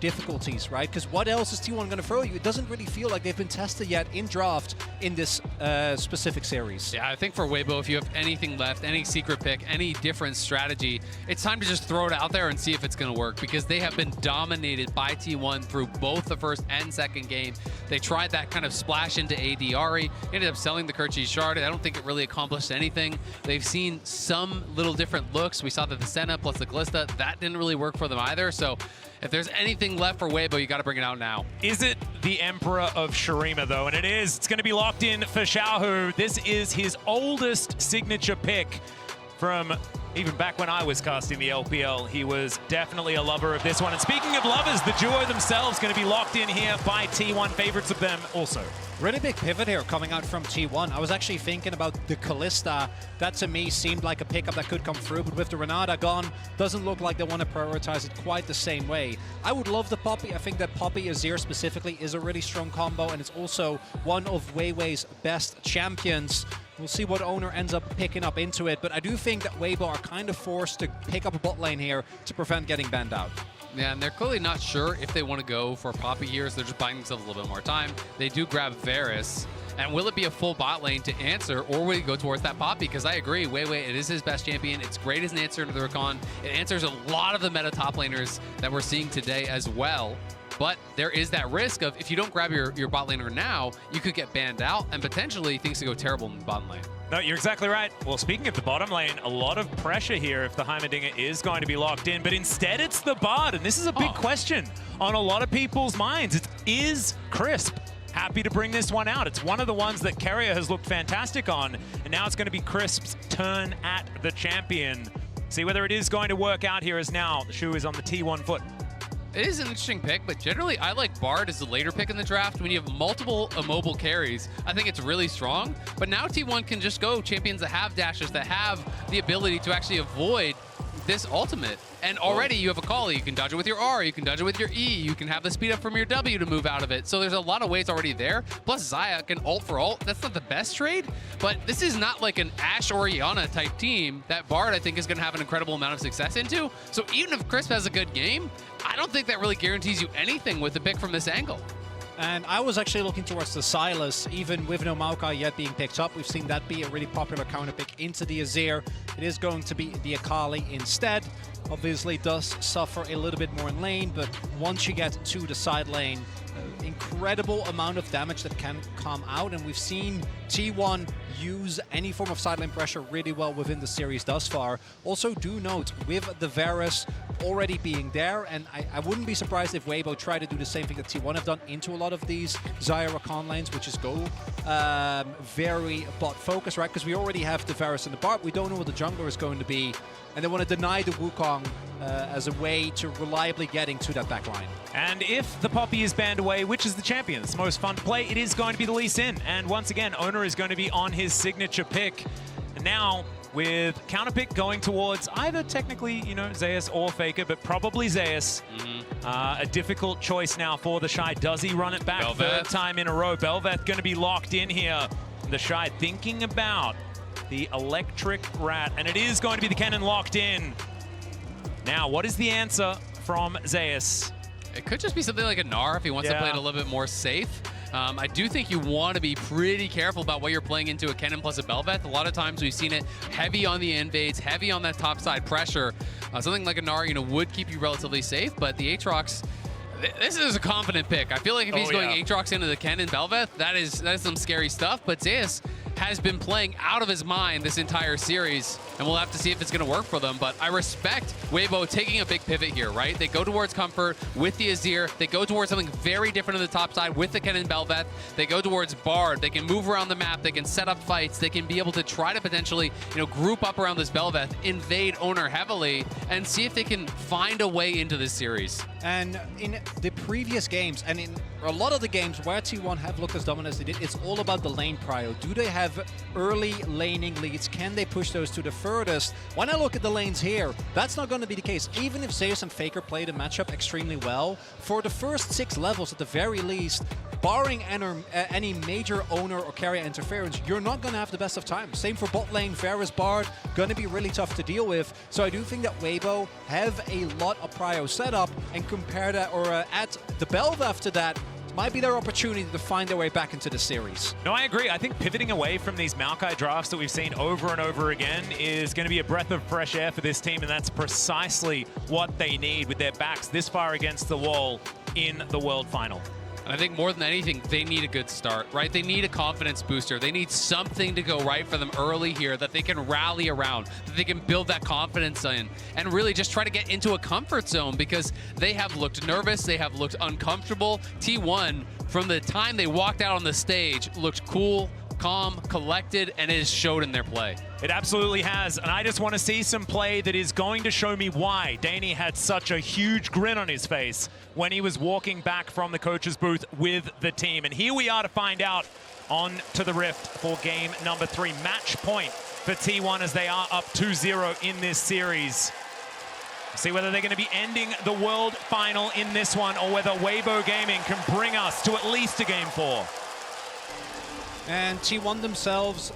difficulties, right? Because what else is T1 going to throw you? It doesn't really feel like they've been tested yet in draft in this specific series. Yeah, I think for Weibo, if you have anything left, any secret pick, any different strategy, it's time to just throw it out there and see if it's going to work, because they have been dominated by T1 through both the first and second game. They tried that kind of splash into ADRE, ended up selling the Kerchi Shard. I don't think it really accomplished anything. They've seen some little different looks. We saw that the Senna plus the Glista, that didn't really work for them either. So if there's anything left for Weibo, you got to bring it out now. Is it the Emperor of Shurima, though? And it is. It's going to be locked in for Xiaohu. This is his oldest signature pick from even back when I was casting the LPL. He was definitely a lover of this one. And speaking of lovers, the duo themselves going to be locked in here by T1, favorites of them also. Really big pivot here coming out from T1. I was actually thinking about the Kalista. That to me seemed like a pickup that could come through, but with the Renata gone, doesn't look like they want to prioritize it quite the same way. I would love the Poppy. I think that Poppy Azir specifically is a really strong combo, and it's also one of Weiwei's best champions. We'll see what owner ends up picking up into it, but I do think that Weibo are kind of forced to pick up a bot lane here to prevent getting banned out. Yeah, and they're clearly not sure if they want to go for Poppy here, so they're just buying themselves a little bit more time. They do grab Varus, and will it be a full bot lane to answer, or will he go towards that Poppy? Because I agree, Weiwei, it is his best champion. It's great as an answer to the Rakan. It answers a lot of the meta top laners that we're seeing today as well. But there is that risk of, if you don't grab your bot laner now, you could get banned out, and potentially things could go terrible in the bottom lane. No, you're exactly right. Well, speaking of the bottom lane, a lot of pressure here if the Heimerdinger is going to be locked in, but instead it's the Bard, and this is a big question on a lot of people's minds. Is Crisp happy to bring this one out? It's one of the ones that Keria has looked fantastic on, and now it's going to be Crisp's turn at the champion. See whether it is going to work out here, as now the shoe is on the T1 foot. It is an interesting pick, but generally I like Bard as the later pick in the draft. When you have multiple immobile carries, I think it's really strong. But now T1 can just go champions that have dashes, that have the ability to actually avoid this ultimate. And already you have a call. You can dodge it with your R, you can dodge it with your E, you can have the speed up from your W to move out of it. So there's a lot of ways already there. Plus Xayah can ult for ult. That's not the best trade, but this is not like an Ashe Orianna type team that Bard I think is going to have an incredible amount of success into. So even if Crisp has a good game, I don't think that really guarantees you anything with the pick from this angle. And I was actually looking towards the Sylas, even with no Maokai yet being picked up. We've seen that be a really popular counter pick into the Azir. It is going to be the Akali instead. Obviously does suffer a little bit more in lane, but once you get to the side lane, incredible amount of damage that can come out, and we've seen T1 use any form of side lane pressure really well within the series thus far. Also do note, with the Varus already being there, and I wouldn't be surprised if Weibo try to do the same thing that T1 have done into a lot of these Xayah Rakan lanes, which is go very bot focused, right? Because we already have the Varus and the Bard. We don't know what the jungler is going to be, and they want to deny the Wukong as a way to reliably getting to that back line. And if the Poppy is banned away, which is the champion that's most fun to play, it is going to be the Lee Sin. And once again, owner is going to be on his signature pick. And now, with counter pick going towards either technically, you know, Zeus or Faker, but probably Zeus. A difficult choice now for the Shy. Does he run it back third time in a row? Belveth going to be locked in here. The Shy thinking about the electric rat, and it is going to be the cannon locked in. Now, what is the answer from Zeus? It could just be something like a Gnar if he wants to play it a little bit more safe. I do think you want to be pretty careful about what you're playing into a Kennen plus a Belveth. A lot of times we've seen it heavy on the invades, heavy on that top side pressure. Something like a Gnar, you know, would keep you relatively safe, but the Aatrox, this is a confident pick. I feel like if he's going Aatrox into the Kennen Belveth, that is some scary stuff, but Zeus has been playing out of his mind this entire series, and we'll have to see if it's going to work for them. But I respect Weibo taking a big pivot here, right? They go towards comfort with the Azir. They go towards something very different on the top side with the Kennen Belveth. They go towards Bard. They can move around the map. They can set up fights. They can be able to try to potentially, you know, group up around this Belveth, invade owner heavily, and see if they can find a way into this series. And in the previous games, and in a lot of the games where T1 have looked as dominant as they did, it's all about the lane prio. Do they have early laning leads? Can they push those to the furthest? When I look at the lanes here, that's not going to be the case. Even if Zeus and Faker play the matchup extremely well, for the first 6 levels at the very least, barring any major owner or carrier interference, you're not going to have the best of times. Same for bot lane, Varus Bard, going to be really tough to deal with. So I do think that Weibo have a lot of prio setup, and compare that, or add the Bel'Veth to that, might be their opportunity to find their way back into the series. No, I agree. I think pivoting away from these Maokai drafts that we've seen over and over again is going to be a breath of fresh air for this team, and that's precisely what they need with their backs this far against the wall in the World Final. And I think more than anything, they need a good start, right? They need a confidence booster. They need something to go right for them early here that they can rally around, that they can build that confidence in, and really just try to get into a comfort zone, because they have looked nervous, they have looked uncomfortable. T1, from the time they walked out on the stage, looked cool, calm, collected, and it has showed in their play. It absolutely has, and I just want to see some play that is going to show me why Danny had such a huge grin on his face when he was walking back from the coach's booth with the team. And here we are to find out on to the Rift for game number 3. Match point for T1 as they are up 2-0 in this series. See whether they're going to be ending the World Final in this one, or whether Weibo Gaming can bring us to at least a game 4. And T1 themselves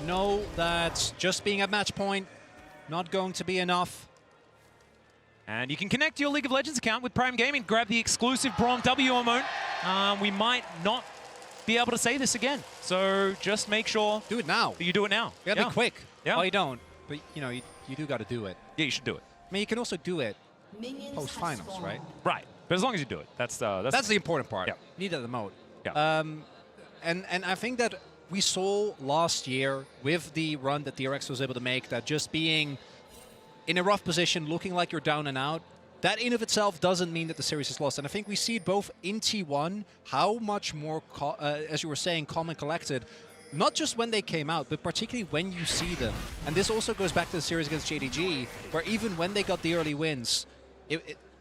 know that just being at match point, not going to be enough. And you can connect your League of Legends account with Prime Gaming, grab the exclusive Braum W emote. We might not be able to say this again, so just make sure do it now. You do it now. You gotta be quick. Yeah. Well, you don't, but you know, you do got to do it. Yeah, you should do it. I mean, you can also do it post-finals, right? Right, but as long as you do it, that's the important part. Yeah. You need that emote. Yeah. And I think that we saw last year with the run that DRX was able to make, that just being in a rough position, looking like you're down and out, that in of itself doesn't mean that the series is lost. And I think we see it both in T1, how much more, as you were saying, calm and collected, not just when they came out, but particularly when you see them. And this also goes back to the series against JDG, where even when they got the early wins,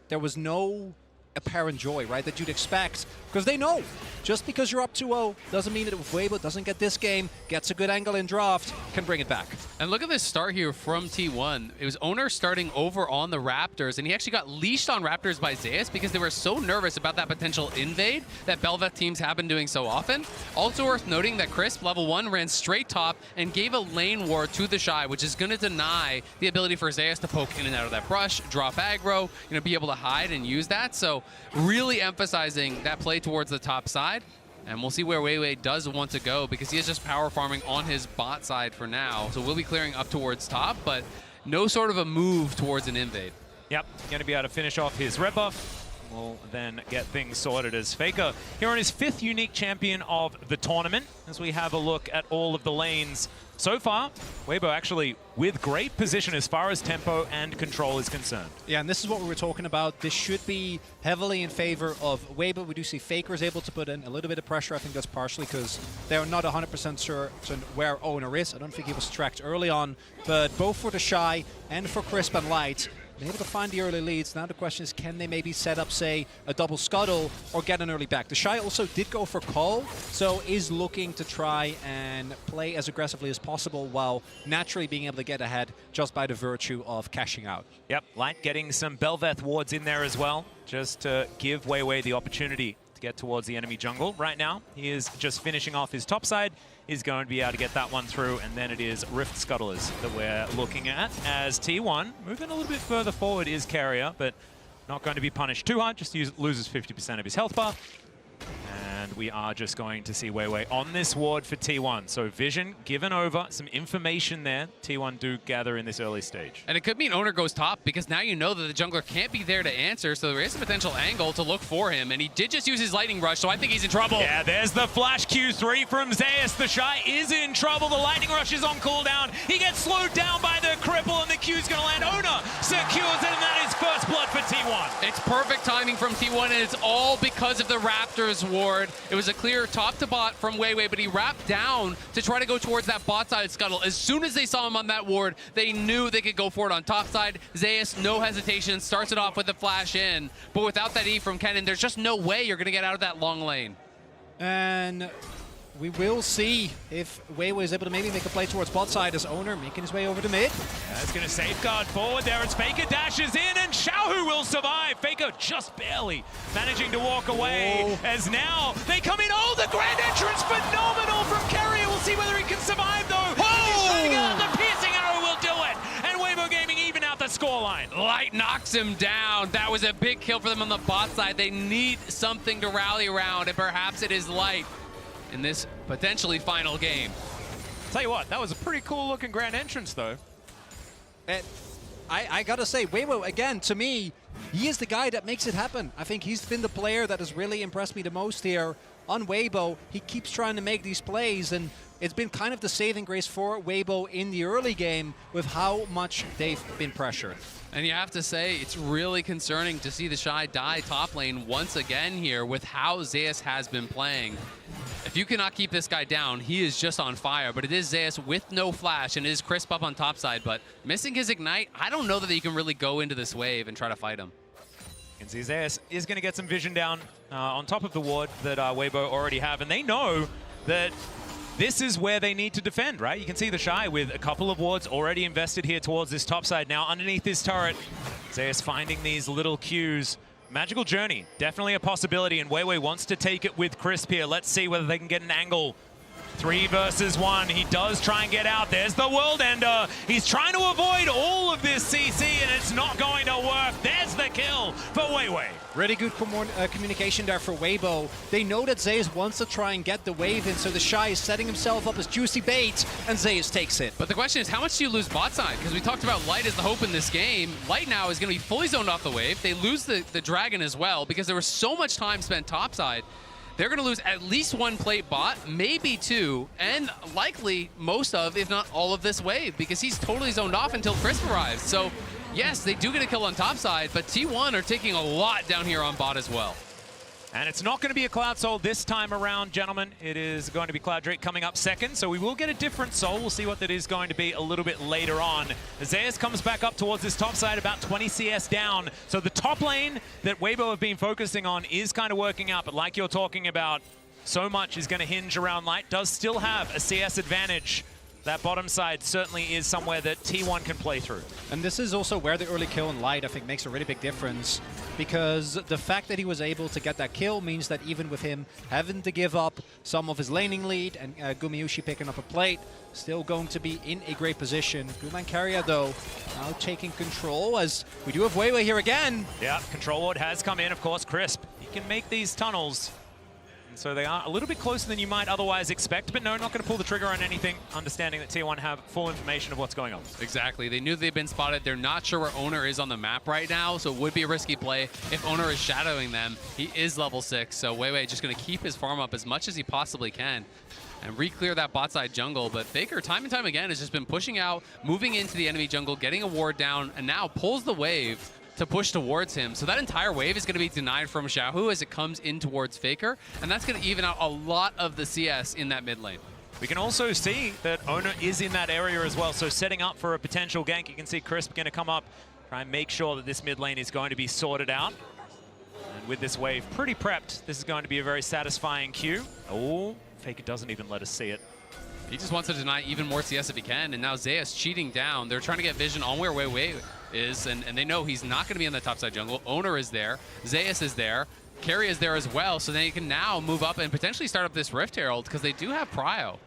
there was no apparent joy, right, that you'd expect, because they know just because you're up 2-0 doesn't mean that if Weibo doesn't get this game, gets a good angle in draft, can bring it back. And look at this start here from T1. It was Owner starting over on the Raptors, and he actually got leashed on Raptors by Zeus because they were so nervous about that potential invade that Bel'Veth teams have been doing so often. Also worth noting that Crisp, level 1, ran straight top and gave a lane ward to the Shy, which is going to deny the ability for Zeus to poke in and out of that brush, drop aggro, be able to hide and use that. So really emphasizing that play towards the top side. And we'll see where Weiwei does want to go, because he is just power farming on his bot side for now. So we'll be clearing up towards top, but no sort of a move towards an invade. Yep, going to be able to finish off his red buff. We'll then get things sorted as Faker here on his 5th unique champion of the tournament, as we have a look at all of the lanes so far. Weibo actually with great position as far as tempo and control is concerned. Yeah, and this is what we were talking about. This should be heavily in favor of Weibo. We do see Faker is able to put in a little bit of pressure. I think that's partially because they're not 100% certain where Owner is. I don't think he was tracked early on, but both for the Shy and for Crisp and Light, they're able to find the early leads. Now the question is, can they maybe set up, say, a double scuttle or get an early back? The Shy also did go for call, so is looking to try and play as aggressively as possible while naturally being able to get ahead just by the virtue of cashing out. Yep, Light getting some Bel'Veth wards in there as well, just to give Weiwei the opportunity to get towards the enemy jungle. Right now, he is just finishing off his top side. He's going to be able to get that one through, and then it is Rift Scuttlers that we're looking at, as T1 moving a little bit further forward is Carrier, but not going to be punished too hard, just loses 50% of his health bar. And we are just going to see Weiwei on this ward for T1. So vision given over, some information there T1 do gather in this early stage. And it could mean Owner goes top, because now you know that the jungler can't be there to answer, so there is a potential angle to look for him. And he did just use his lightning rush, so I think he's in trouble. Yeah, there's the flash Q3 from Zeus. The Shy is in trouble. The lightning rush is on cooldown. He gets slowed down by the cripple, and the Q's going to land. Owner secures it, and that is first blood for T1. It's perfect timing from T1, and it's all because of the Raptors ward. It was a clear top to bot from Weiwei, but he wrapped down to try to go towards that bot side scuttle. As soon as they saw him on that ward, they knew they could go for it on top side. Zeus, no hesitation, starts it off with the flash in. But without that E from Kennen, there's just no way you're going to get out of that long lane. And we will see if Weibo is able to maybe make a play towards bot side as Owner making his way over to mid. That's going to safeguard forward there as Faker dashes in, and Xiaohu will survive. Faker just barely managing to walk away as now they come in. Oh, the grand entrance, phenomenal from Carrier. We'll see whether he can survive though. He's trying to get out. The piercing arrow will do it. And Weibo Gaming even out the scoreline. Light knocks him down. That was a big kill for them on the bot side. They need something to rally around, and perhaps it is Light in this potentially final game. Tell you what, that was a pretty cool looking grand entrance though. And I gotta say, Weibo, again, to me, he is the guy that makes it happen. I think he's been the player that has really impressed me the most here on Weibo. He keeps trying to make these plays, and it's been kind of the saving grace for Weibo in the early game with how much they've been pressured. And you have to say, it's really concerning to see the Shy die top lane once again here with how Zeus has been playing. If you cannot keep this guy down, he is just on fire. But it is Zeus with no flash, and it is Crisp up on top side. But missing his Ignite, I don't know that you can really go into this wave and try to fight him. You can see Zeus is going to get some vision down on top of the ward that Weibo already have. And they know that this is where they need to defend, right? You can see the Shy with a couple of wards already invested here towards this top side. Now underneath this turret, Zeus finding these little cues. Magical Journey, definitely a possibility, and Weiwei wants to take it with Crisp here. Let's see whether they can get an angle. 3 versus 1. He does try and get out. There's the World Ender. He's trying to avoid all of this CC, and it's not going to work. There's the kill for Weiwei. Really good communication there for Weibo. They know that Zeus wants to try and get the wave in, so the Shy is setting himself up as juicy bait, and Zeus takes it. But the question is, how much do you lose bot side? Because we talked about Light as the hope in this game. Light now is going to be fully zoned off the wave. They lose the Dragon as well, because there was so much time spent topside. They're going to lose at least 1 plate bot, maybe 2, and likely most of, if not all of this wave, because he's totally zoned off until Crisp arrives. So, yes, they do get a kill on top side, but T1 are taking a lot down here on bot as well. And it's not going to be a Cloud Soul this time around, gentlemen. It is going to be Cloud Drake coming up second, so we will get a different Soul. We'll see what that is going to be a little bit later on. Zeus comes back up towards this top side, about 20 CS down. So the top lane that Weibo have been focusing on is kind of working out, but like you're talking about, so much is going to hinge around Light. Does still have a CS advantage. That bottom side certainly is somewhere that T1 can play through. And this is also where the early kill in Light, I think, makes a really big difference, because the fact that he was able to get that kill means that even with him having to give up some of his laning lead and Gumayushi picking up a plate, still going to be in a great position. Guman Carrier, though, now taking control, as we do have Weiwei here again. Yeah, Control Ward has come in, of course. Crisp, he can make these tunnels. So they are a little bit closer than you might otherwise expect, but no, not going to pull the trigger on anything, understanding that T1 have full information of what's going on. Exactly. They knew they've been spotted. They're not sure where Owner is on the map right now, so it would be a risky play if Owner is shadowing them. He is level 6, so Weiwei just going to keep his farm up as much as he possibly can and re-clear that bot side jungle. But Faker, time and time again, has just been pushing out, moving into the enemy jungle, getting a ward down, and now pulls the wave to push towards him. So that entire wave is going to be denied from Xiaohu as it comes in towards Faker, and that's going to even out a lot of the CS in that mid lane. We can also see that Owner is in that area as well, so setting up for a potential gank. You can see Crisp going to come up, try and make sure that this mid lane is going to be sorted out. And with this wave pretty prepped, this is going to be a very satisfying queue. Oh, Faker doesn't even let us see it. He just wants to deny even more CS if he can, and now Zeus cheating down. They're trying to get vision on where Weiwei is, and they know he's not going to be in the topside jungle. Owner is there, Zeus is there, Carry is there as well, so they can now move up and potentially start up this Rift Herald, because they do have Prio.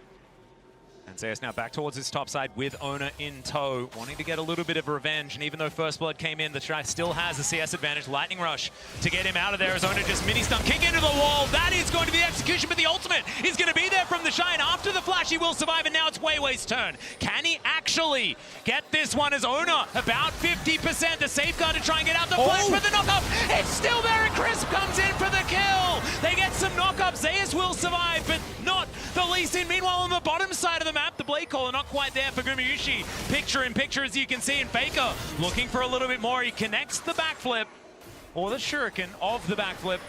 And Zeus now back towards his top side with Owner in tow, wanting to get a little bit of revenge. And even though First Blood came in, the Shy still has a CS advantage. Lightning Rush to get him out of there as Owner just mini-stun, kick into the wall. That is going to be the execution, but the ultimate is going to be there from the Shy. And after the flash, he will survive, and now it's Weiwei's turn. Can he actually get this one as Owner about 50%? The safeguard to try and get out the flash for the knockup. It's still there, and Crisp comes in for the kill. They get some knockup. Zeus will survive, but not the Lee Sin. Meanwhile, on the bottom side of the map, the Blade Caller not quite there for Gumayushi. Picture in picture, as you can see, and Faker looking for a little bit more. He connects the backflip, or the shuriken of the backflip,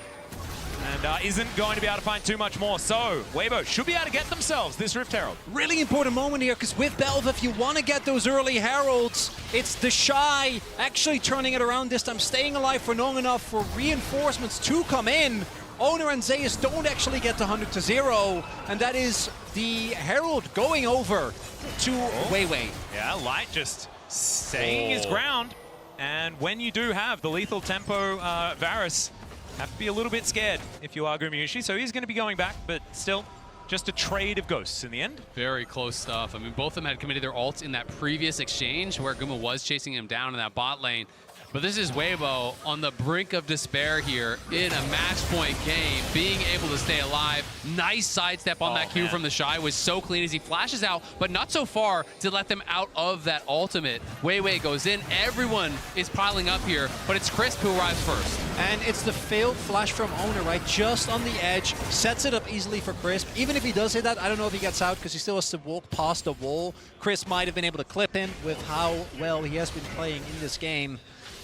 and isn't going to be able to find too much more. So Weibo should be able to get themselves this Rift Herald. Really important moment here, because with Belva, if you want to get those early heralds, it's the Shy actually turning it around this time, staying alive for long enough for reinforcements to come in. Owner and Zeus don't actually get the 100 to 0, and that is the Herald going over to Weiwei. Yeah, Light just staying his ground. And when you do have the lethal tempo Varus, have to be a little bit scared if you are Gumayusi. So he's going to be going back, but still, just a trade of ghosts in the end. Very close stuff. I mean, both of them had committed their ults in that previous exchange where Guma was chasing him down in that bot lane. But this is Weibo on the brink of despair here in a match point game, being able to stay alive. Nice sidestep on that Q from the Shy, was so clean as he flashes out, but not so far to let them out of that ultimate. Weiwei goes in, everyone is piling up here, but it's Crisp who arrives first. And it's the failed flash from Owner, right? Just on the edge, sets it up easily for Crisp. Even if he does hit that, I don't know if he gets out because he still has to walk past the wall. Crisp might have been able to clip him with how well he has been playing in this game.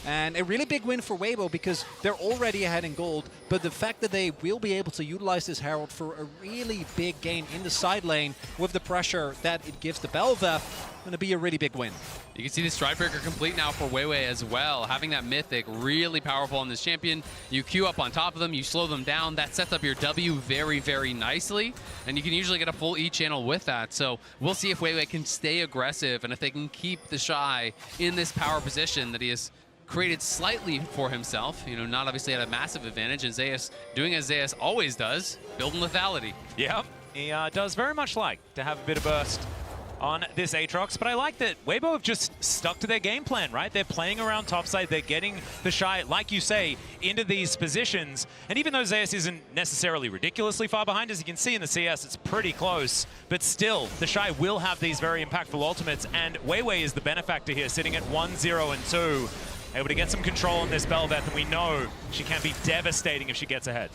And a really big win for Weibo because they're already ahead in gold, but the fact that they will be able to utilize this Herald for a really big game in the side lane with the pressure that it gives the Bel'Veth, going to be a really big win. You can see the Strikebreaker complete now for Weiwei as well. Having that Mythic really powerful on this champion. You queue up on top of them, you slow them down. That sets up your W very, very nicely. And you can usually get a full E channel with that. So we'll see if Weiwei can stay aggressive and if they can keep the Shy in this power position that he has created slightly for himself, you know, not obviously at a massive advantage, and Zeus doing as Zeus always does, building lethality. Yep, he does very much like to have a bit of burst on this Aatrox, but I like that Weibo have just stuck to their game plan, right? They're playing around topside, they're getting the Shy, like you say, into these positions, and even though Zeus isn't necessarily ridiculously far behind, as you can see in the CS, it's pretty close, but still, the Shy will have these very impactful ultimates, and Weiwei is the benefactor here, sitting at 1-0 and 2. Able to get some control on this Bel'Veth, and we know she can be devastating if she gets ahead.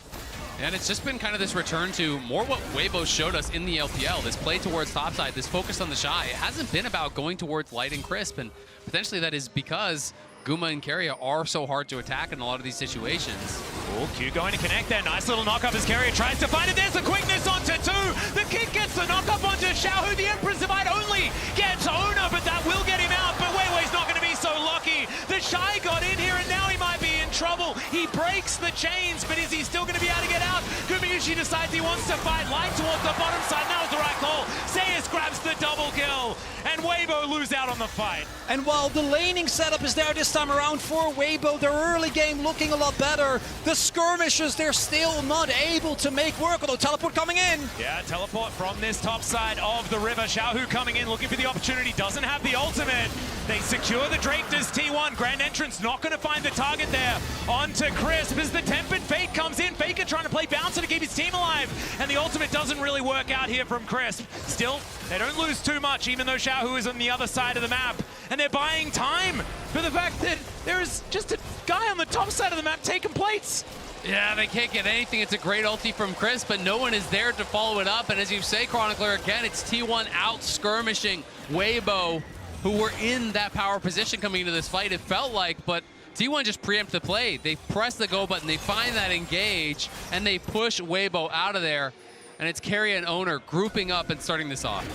And it's just been kind of this return to more what Weibo showed us in the LPL, this play towards topside, this focus on the Shy. It hasn't been about going towards Light and Crisp, and potentially that is because Guma and Keria are so hard to attack in a lot of these situations. Oh, Q going to connect there. Nice little knock-up as Keria tries to find it. There's the quickness onto 2. The kick gets the knock-up onto Xiaohu. The Empress Divide only gets Owner, but that will get him out. But Weiwei's not going to be so lucky. The Shy got in here, and now he might be in trouble. He breaks the chains, but is he still going to be able to get out? Gumayusi decides he wants to fight Light towards the bottom side. That was the right call. Zeus grabs the double kill, and Weibo lose out on the fight. And while the laning setup is there this time around for Weibo, their early game looking a lot better. The skirmishes, they're still not able to make work, although teleport coming in. Yeah, teleport from this top side of the river. Xiaohu coming in, looking for the opportunity, doesn't have the ultimate. They secure the Drake, does T1. Grand Entrance not going to find the target there. On to Crisp as the Tempered Fate comes in. Faker trying to play Bouncer to keep his team alive. And the ultimate doesn't really work out here from Crisp. Still, they don't lose too much, even though Xiaohu is on the other side of the map. And they're buying time for the fact that there is just a guy on the top side of the map taking plates. Yeah, they can't get anything. It's a great ulti from Crisp, but no one is there to follow it up. And as you say, Chronicler, again, it's T1 out skirmishing Weibo, who were in that power position coming into this fight, it felt like, but T1 just preempt the play. They press the go button, they find that engage, and they push Weibo out of there. And it's Keria and Owner grouping up and starting this off.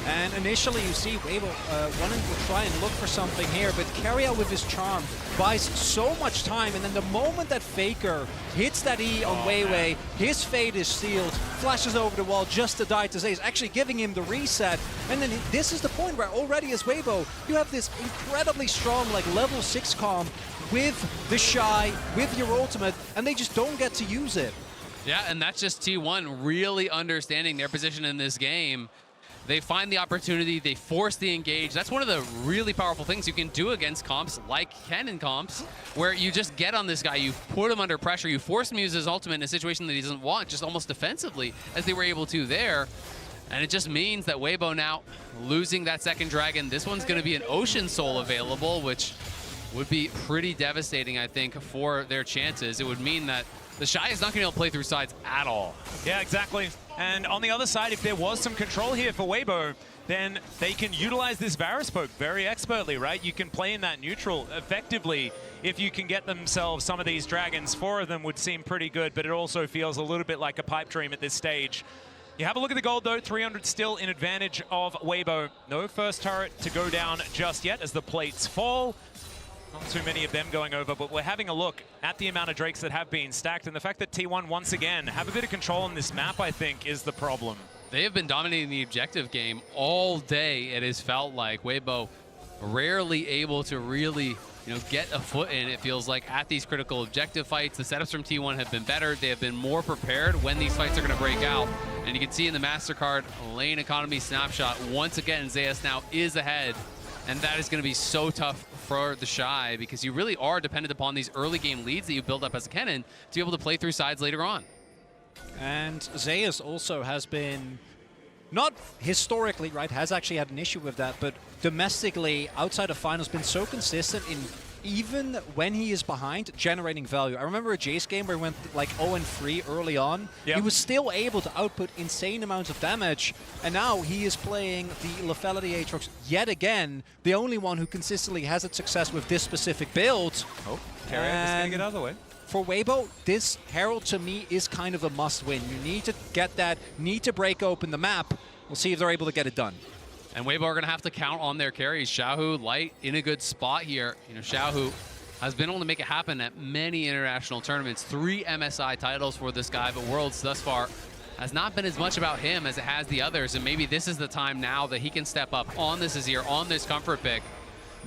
And initially you see Weibo wanting to try and look for something here, but Keria with his charm buys so much time, and then the moment that Faker hits that E on Weiwei, his fate is sealed, flashes over the wall just to die to Zeus, actually giving him the reset. And then this is the point where already as Weibo, you have this incredibly strong like level 6 comp with the Shy, with your ultimate, and they just don't get to use it. Yeah, and that's just T1 really understanding their position in this game. They find the opportunity, they force the engage. That's one of the really powerful things you can do against comps like Kennen comps, where you just get on this guy, you put him under pressure, you force him to use his ultimate in a situation that he doesn't want, just almost defensively, as they were able to there. And it just means that Weibo now losing that second dragon. This one's going to be an Ocean Soul available, which would be pretty devastating, I think, for their chances. It would mean that the Shy is not going to be able to play through sides at all. Yeah, exactly. And on the other side, if there was some control here for Weibo, then they can utilize this Varus poke very expertly, right? You can play in that neutral effectively if you can get themselves some of these dragons. 4 of them would seem pretty good, but it also feels a little bit like a pipe dream at this stage. You have a look at the gold though, 300 still in advantage of Weibo. No first turret to go down just yet as the plates fall. Not too many of them going over, but we're having a look at the amount of Drakes that have been stacked, and the fact that T1 once again have a bit of control on this map, I think, is the problem. They have been dominating the objective game all day. It has felt like Weibo rarely able to really, get a foot in, it feels like, at these critical objective fights. The setups from T1 have been better. They have been more prepared when these fights are going to break out. And you can see in the MasterCard lane economy snapshot, once again, Zayas now is ahead. And that is going to be so tough for the Shy, because you really are dependent upon these early game leads that you build up as a Kennen to be able to play through sides later on. And Zayas also has been, not historically, right, has actually had an issue with that, but domestically, outside of finals, been so consistent in, even when he is behind, generating value. I remember a Jace game where he went like 0-3 early on. Yep. He was still able to output insane amounts of damage, and now he is playing the lethality Aatrox yet again, the only one who consistently has had success with this specific build. Oh, Carrier just gonna get out of the way. For Weibo, this Herald to me is kind of a must-win. You need to get that, need to break open the map. We'll see if they're able to get it done. And Weibo are going to have to count on their carries. Xiaohu, Light in a good spot here. Xiaohu has been able to make it happen at many international tournaments. 3 MSI titles for this guy, but Worlds thus far has not been as much about him as it has the others. And maybe this is the time now that he can step up on this Azir, on this comfort pick.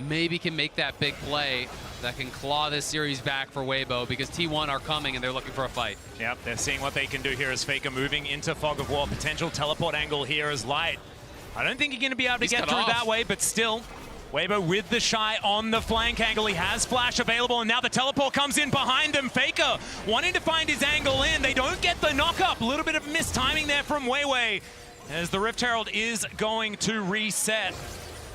Maybe can make that big play that can claw this series back for Weibo, because T1 are coming and they're looking for a fight. Yep, they're seeing what they can do here as Faker moving into Fog of War. Potential teleport angle here as Light. I don't think he's going to be able to get through that way, but still, Weibo with the Shy on the flank angle. He has flash available, and now the teleport comes in behind him. Faker wanting to find his angle in. They don't get the knock-up. A little bit of mistiming there from Weiwei, as the Rift Herald is going to reset.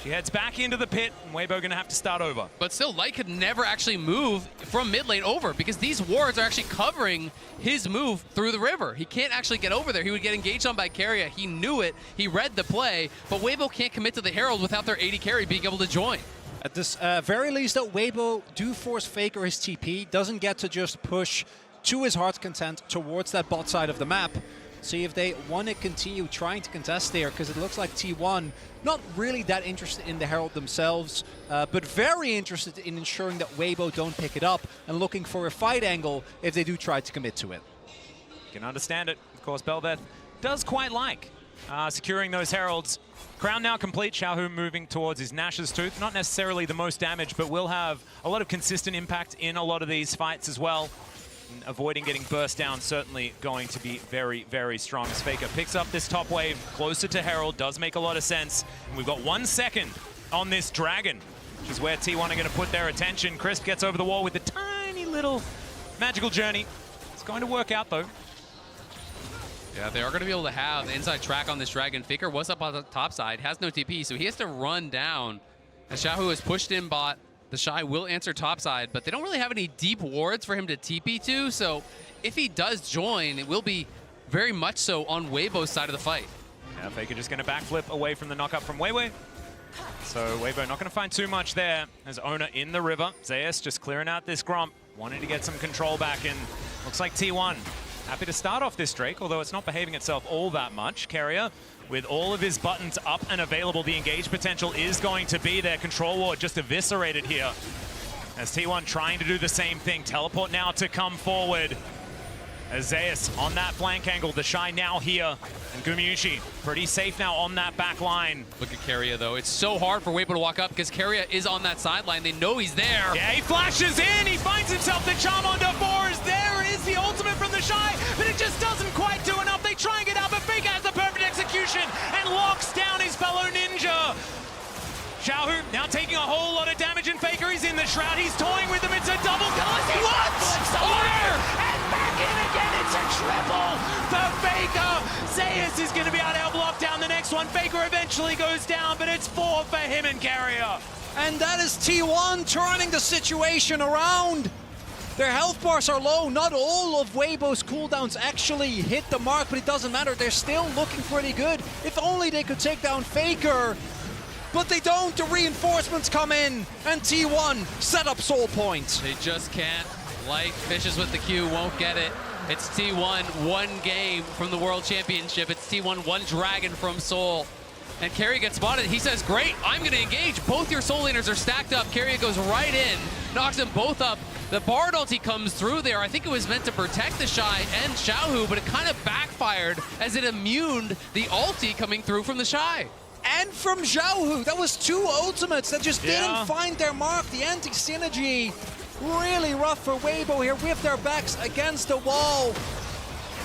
She heads back into the pit, and Weibo going to have to start over. But still, Light could never actually move from mid lane over, because these wards are actually covering his move through the river. He can't actually get over there. He would get engaged on by Carrier. He knew it. He read the play, but Weibo can't commit to the Herald without their AD carry being able to join. At this very least, though, Weibo do force Faker his TP, doesn't get to just push to his heart's content towards that bot side of the map. See if they want to continue trying to contest there, because it looks like T1 not really that interested in the Herald themselves, but very interested in ensuring that Weibo don't pick it up and looking for a fight angle if they do try to commit to it. You can understand it. Of course, Belveth does quite like securing those Heralds. Crown now complete. Xiaohu moving towards his Nash's Tooth. Not necessarily the most damage, but will have a lot of consistent impact in a lot of these fights as well. And avoiding getting burst down, certainly going to be very, very strong. As Faker picks up this top wave closer to Herald, does make a lot of sense. And we've got 1 second on this Dragon, which is where T1 are going to put their attention. Crisp gets over the wall with a tiny little magical journey. It's going to work out, though. Yeah, they are going to be able to have the inside track on this Dragon. Faker was up on the top side, has no TP, so he has to run down. As Xiaohu is pushed in bot, the Shy will answer topside, but they don't really have any deep wards for him to TP to, so if he does join, it will be very much so on Weibo's side of the fight. Yeah, Faker just going to backflip away from the knockup from Weiwei. So Weibo not going to find too much there as Owner in the river. Zayas just clearing out this Gromp, wanting to get some control back in. Looks like T1 happy to start off this Drake, although it's not behaving itself all that much. Carrier with all of his buttons up and available. The engage potential is going to be there. Control ward just eviscerated here. As T1 trying to do the same thing. Teleport now to come forward. As Zayas on that flank angle. The Shy now here. And Gumiushi pretty safe now on that back line. Look at Carrier, though. It's so hard for Weibo to walk up because Carrier is on that sideline. They know he's there. Yeah, he flashes in. He finds himself. The charm onto Force. There is the ultimate from the Shy, but it just doesn't quite do enough. They try and get out, but Faker has the perfect execution and locks down his fellow ninja. Xiaohu now taking a whole lot of damage, and Faker is in the shroud. He's toying with him. It's a double kill. What? Order! And back in again. It's a triple for Faker. Zayas is going to be able to help lock down the next one. Faker eventually goes down, but it's 4 for him and Carrier. And that is T1 turning the situation around. Their health bars are low. Not all of Weibo's cooldowns actually hit the mark, but it doesn't matter. They're still looking pretty good. If only they could take down Faker. But they don't. The reinforcements come in, and T1 set up Soul Point. They just can't. Light fishes with the Q, won't get it. It's T1, 1 game from the World Championship. It's T1, 1 Dragon from Soul. and Carrier gets spotted. He says, great, I'm going to engage. Both your soul laners are stacked up. Carrier goes right in, knocks them both up. The Bard ulti comes through there. I think it was meant to protect the Shy and Xiaohu, but it kind of backfired as it immuned the ulti coming through from the Shy. And from Xiaohu, that was 2 ultimates that just didn't find their mark. The anti-synergy, really rough for Weibo here with their backs against the wall.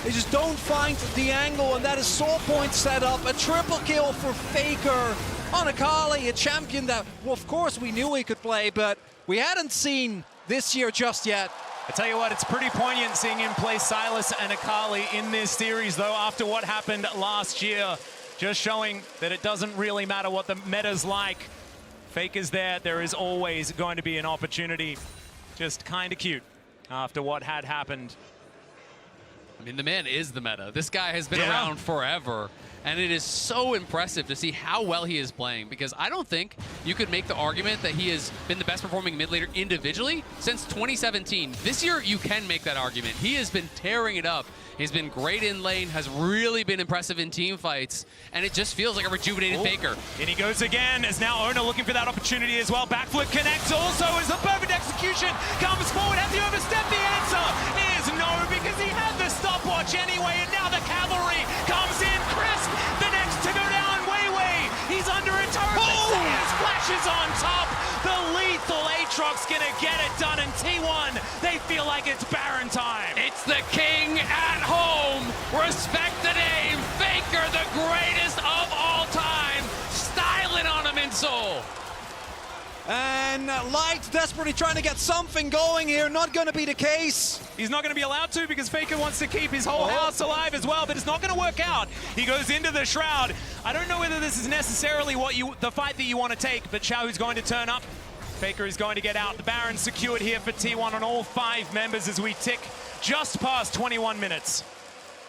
They just don't find the angle, and that is soul point set up. A triple kill for Faker on Akali, a champion that, well, of course we knew he could play, but we hadn't seen this year just yet. I tell you what, it's pretty poignant seeing him play Sylas and Akali in this series, though, after what happened last year. Just showing that it doesn't really matter what the meta's like. Faker's there. There is always going to be an opportunity. Just kind of cute after what had happened. I mean, the man is the meta. This guy has been around forever, and it is so impressive to see how well he is playing, because I don't think you could make the argument that he has been the best performing mid laner individually since 2017. This year, you can make that argument. He has been tearing it up. He's been great in lane, has really been impressive in team fights, and it just feels like a rejuvenated Faker. And he goes again, as now Ona looking for that opportunity as well. Backflip connects also as the perfect execution comes forward. Has he overstepped? The answer is no, because he had the stopwatch anyway, and now the cavalry comes in. Crisp, the next to go down. Weiwei, he's under a turret. Sayers flashes on top. The lethal Aatrox gonna get it done, and T1, they feel like it's Baron time. It's the king at home. Respect the name. Faker, the greatest of all time. Styling on him in Seoul. And Light desperately trying to get something going here. Not going to be the case. He's not going to be allowed to, because Faker wants to keep his whole house alive as well, but it's not going to work out. He goes into the Shroud. I don't know whether this is necessarily the fight that you want to take, but Xiaohu's going to turn up. Faker is going to get out. The Baron secured here for T1 on all 5 members as we tick just past 21 minutes.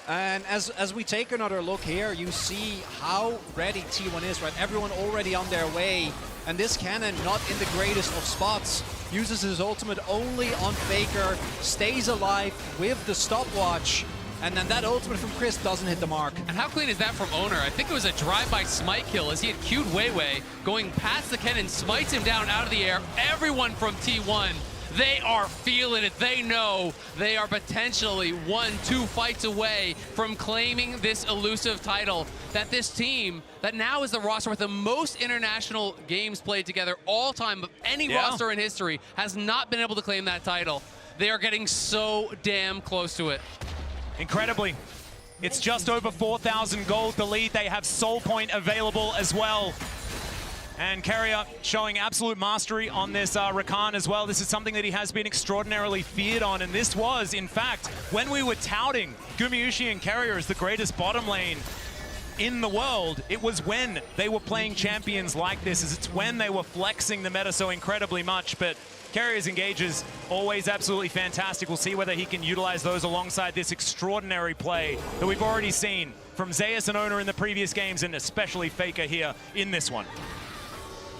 And as we take another look here, you see how ready T1 is, right? Everyone already on their way. And this cannon, not in the greatest of spots, uses his ultimate only on Faker, stays alive with the stopwatch, and then that ultimate from Chris doesn't hit the mark. And how clean is that from Owner? I think it was a drive-by smite kill as he had queued Weiwei, going past the cannon, smites him down out of the air. Everyone from T1, they are feeling it. They know they are potentially 1-2 fights away from claiming this elusive title. That this team, that now is the roster with the most international games played together all time of any roster in history, has not been able to claim that title. They are getting so damn close to it. Incredibly. It's just over 4,000 gold the lead. They have Soul Point available as well. And Carrier showing absolute mastery on this Rakan as well. This is something that he has been extraordinarily feared on, and this was, in fact, when we were touting Gumayusi and Carrier as the greatest bottom lane in the world, it was when they were playing champions like this. It's when they were flexing the meta so incredibly much, but Carrier's engages always absolutely fantastic. We'll see whether he can utilize those alongside this extraordinary play that we've already seen from Zeus and Owner in the previous games, and especially Faker here in this one.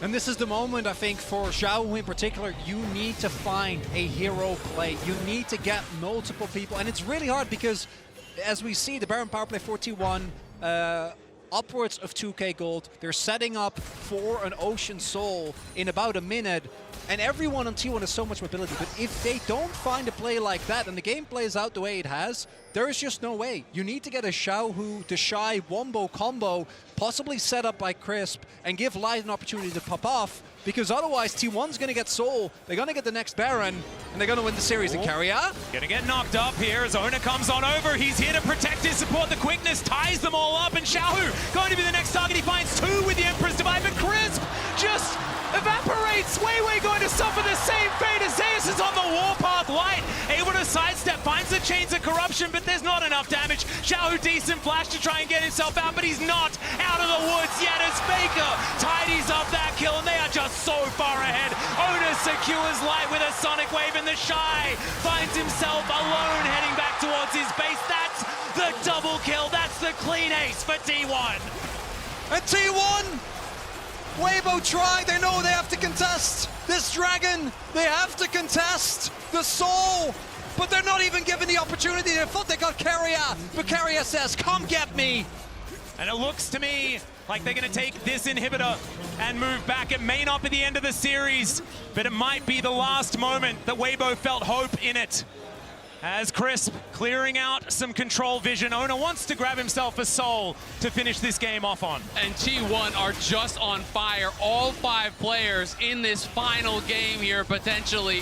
And this is the moment, I think, for Xiaohu in particular. You need to find a hero play. You need to get multiple people. And it's really hard because, as we see, the Baron power play for T1, upwards of 2k gold. They're setting up for an Ocean Soul in about a minute. And everyone on T1 has so much mobility. But if they don't find a play like that and the game plays out the way it has, there is just no way. You need to get a Xiaohu to Shy Wombo combo, possibly set up by Crisp, and give Light an opportunity to pop off, because otherwise T1's going to get Soul, they're going to get the next Baron, and they're going to win the series. And Carrier gonna get knocked up here as Owner comes on over. He's here to protect his support. The quickness ties them all up, and Xiaohu going to be the next target. He finds 2 with the Emperor's Divide, but Crisp just evaporates. Weiwei going to suffer the same fate as Zeus is on the warpath. Light able to sidestep, finds the Chains of Corruption, but there's not enough damage. Xiaohu decent flash to try and get himself out, but he's not out of the woods yet as Faker tidies up that kill, and they are just so far ahead. Owner secures Light with a Sonic Wave, and the Shy finds himself alone heading back towards his base. That's the double kill. That's the clean ace for T1. and T1. Weibo tried, they know they have to contest this dragon, they have to contest the soul, but they're not even given the opportunity. They thought they got Carrier, but Carrier says, come get me. And it looks to me like they're going to take this inhibitor and move back. It may not be the end of the series, but it might be the last moment that Weibo felt hope in it. As Crisp clearing out some control vision. Owner wants to grab himself a soul to finish this game off on. And T1 are just on fire. All 5 players in this final game here, potentially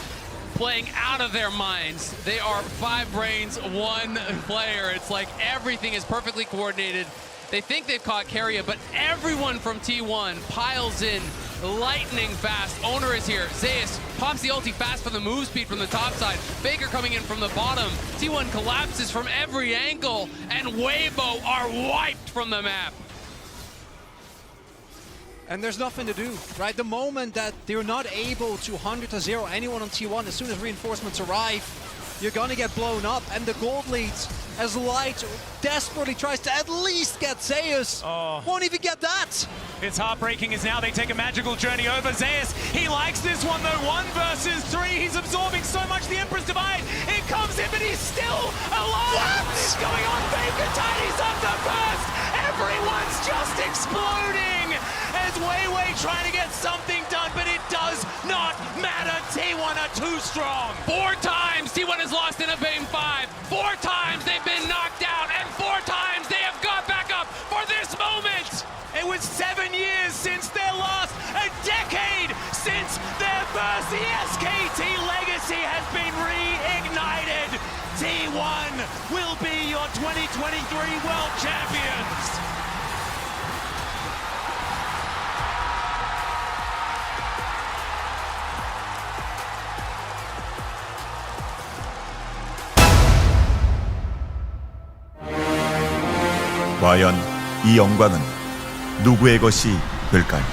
playing out of their minds. They are 5 brains, 1 player. It's like everything is perfectly coordinated. They think they've caught Carrier, but everyone from T1 piles in lightning fast. Owner is here. Zeus pops the ulti fast for the move speed from the top side. Faker coming in from the bottom. T1 collapses from every angle, and Weibo are wiped from the map. And there's nothing to do, right? The moment that they're not able to 100-0 anyone on T1, as soon as reinforcements arrive, you're gonna get blown up. And the gold leads, as Light desperately tries to at least get Zeus, won't even get that. It's heartbreaking as now they take a magical journey over. Zeus, he likes this one though. 1 versus 3, he's absorbing so much. The Emperor's Divide, it comes in, but he's still alive. What is going on? Faker Tiny's up the burst. Everyone's just exploding as Weiwei trying to get something done, but it does not matter. T1 are too strong. 4 times T1 has lost in a game 5. 4 times they've been knocked out, and 4 times they have got back up for this moment. It was 7 years since their loss, a decade since their birth. The SKT legacy has been reignited. T1 will be your 2023 World Champions. 과연 이 영광은 누구의 것이 될까요?